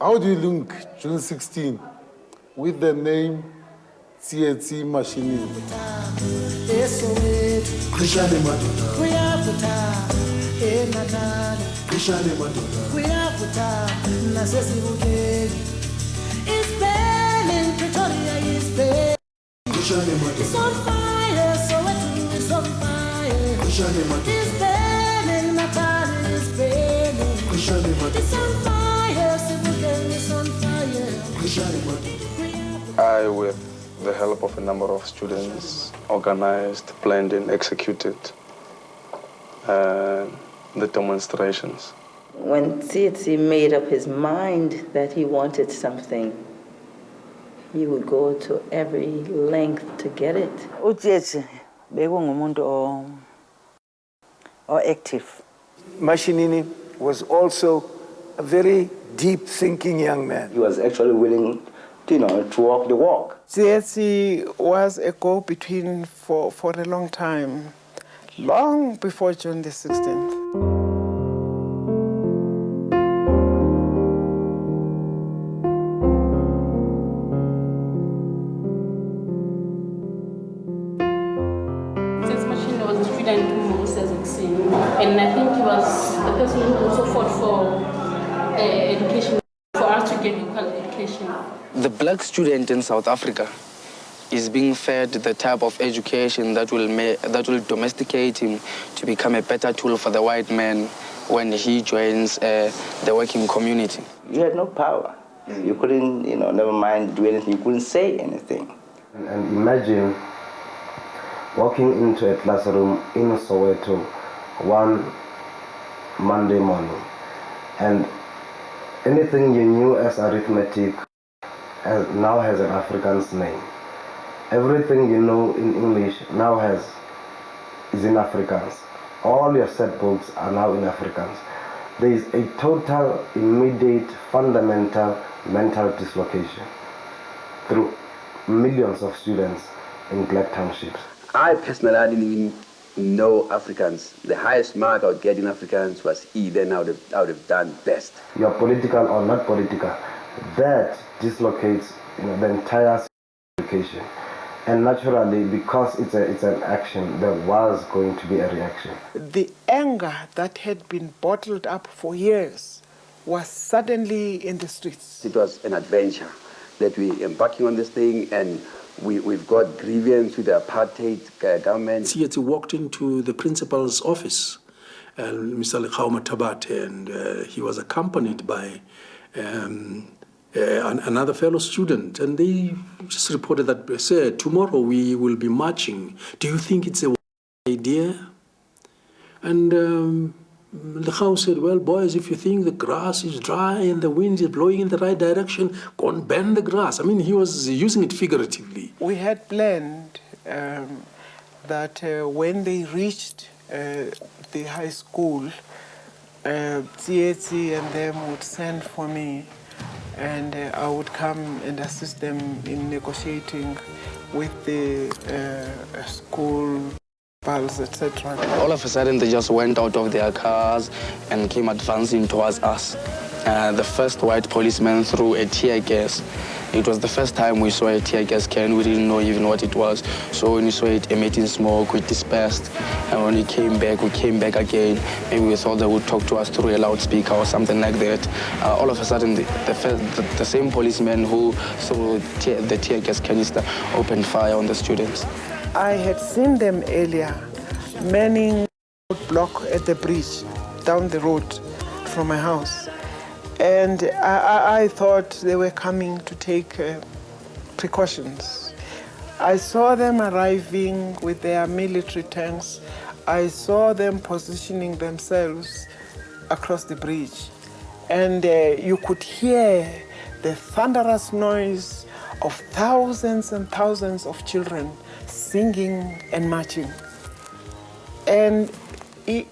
How do you link June 16 with the name Tsietsi Mashinini? It's on fire, so it's on fire. It's burning, Natal is burning. It's on fire, it's on fire. I, with the help of a number of students, organized, planned, and executed the demonstrations. When Tsietsi made up his mind that he wanted something, he would go to every length to get it. Tsietsi bekungumuntu active. Mashinini was also a very deep-thinking young man. He was actually willing, to walk the walk. Tsietsi was a go-between for a long time, long before June the 16th. Tsietsi Mashinini was a student who was and I think he was the person who also fought for education, for us to get equal education. The black student in South Africa is being fed the type of education that will domesticate him to become a better tool for the white man when he joins the working community. You had no power. You couldn't, never mind do anything. You couldn't say anything. And imagine walking into a classroom in Soweto one Monday morning, and anything you knew as arithmetic now has an Afrikaans name. Everything you know in English now is in Afrikaans. All your set books are now in Afrikaans. There is a total, immediate, fundamental mental dislocation through millions of students in black townships. I personally didn't even know Afrikaans. The highest mark I would get in Afrikaans was E, then I would have done best. You're political or not political, that dislocates the entire education. And naturally, because it's an action, there was going to be a reaction. The anger that had been bottled up for years was suddenly in the streets. It was an adventure that we embarking on this thing, and we've got grievance with the apartheid government. Tsietsi walked into the principal's office, Mr. Lekgauma Tabate, and he was accompanied by another fellow student, and they just reported that, sir, tomorrow we will be marching. Do you think it's a idea? And Lekgauma said, well, boys, if you think the grass is dry and the wind is blowing in the right direction, go and bend the grass. I mean, he was using it figuratively. We had planned that when they reached the high school, Tsietsi and them would send for me, and I would come and assist them in negotiating with the school, etc. All of a sudden, they just went out of their cars and came advancing towards us. The first white policeman threw a tear gas. It was the first time we saw a tear gas can. We didn't know even what it was. So when we saw it emitting smoke, we dispersed. And when we came back again. Maybe we thought they would talk to us through a loudspeaker or something like that. All of a sudden, the same policeman who threw the tear gas canister opened fire on the students. I had seen them earlier, manning a block at the bridge down the road from my house. And I thought they were coming to take precautions. I saw them arriving with their military tanks. I saw them positioning themselves across the bridge. And you could hear the thunderous noise of thousands and thousands of children singing and marching. And it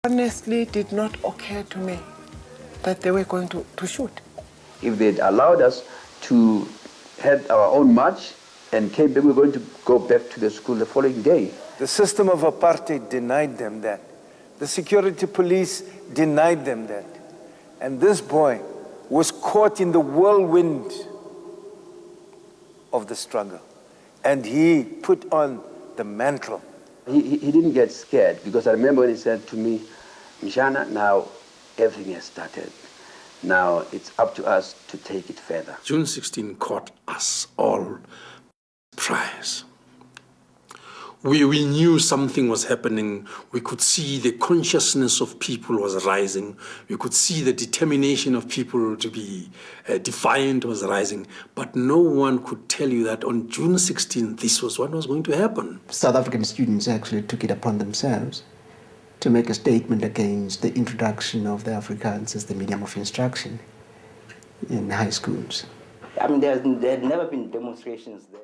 honestly did not occur to me that they were going to shoot. If they'd allowed us to have our own march and came back, we were going to go back to the school the following day. The system of apartheid denied them that. The security police denied them that. And this boy was caught in the whirlwind of the struggle, and he put on the mantle. He didn't get scared, because I remember when he said to me, Mshana, now everything has started. Now it's up to us to take it further. June 16 caught us all surprise. We knew something was happening. We could see the consciousness of people was rising. We could see the determination of people to be defiant was rising. But no one could tell you that on June 16, this was what was going to happen. South African students actually took it upon themselves to make a statement against the introduction of the Afrikaans as the medium of instruction in high schools. I mean, there had never been demonstrations there.